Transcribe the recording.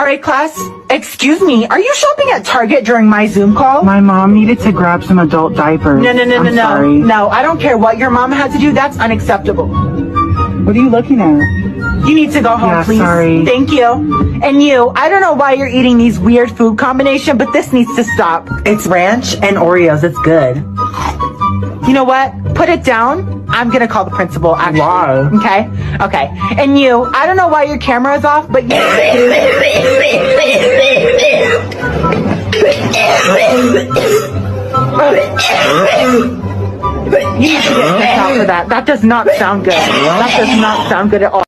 All right, class. Excuse me. Are you shopping at Target during my Zoom call? My mom needed to grab some adult diapers. No. Sorry. No, I don't care what your mom had to do. That's unacceptable. What are you looking at? You need to go home, Yeah, please. sorry. Thank you. And you, I don't know why you're eating these weird food combination, but this needs to stop. It's ranch and Oreos. It's good. You know what? Put it down. I'm gonna call the principal, actually. Why? Okay. And you, I don't know why your camera is off, but you... You need to get kicked out for that. That does not sound good. That does not sound good at all.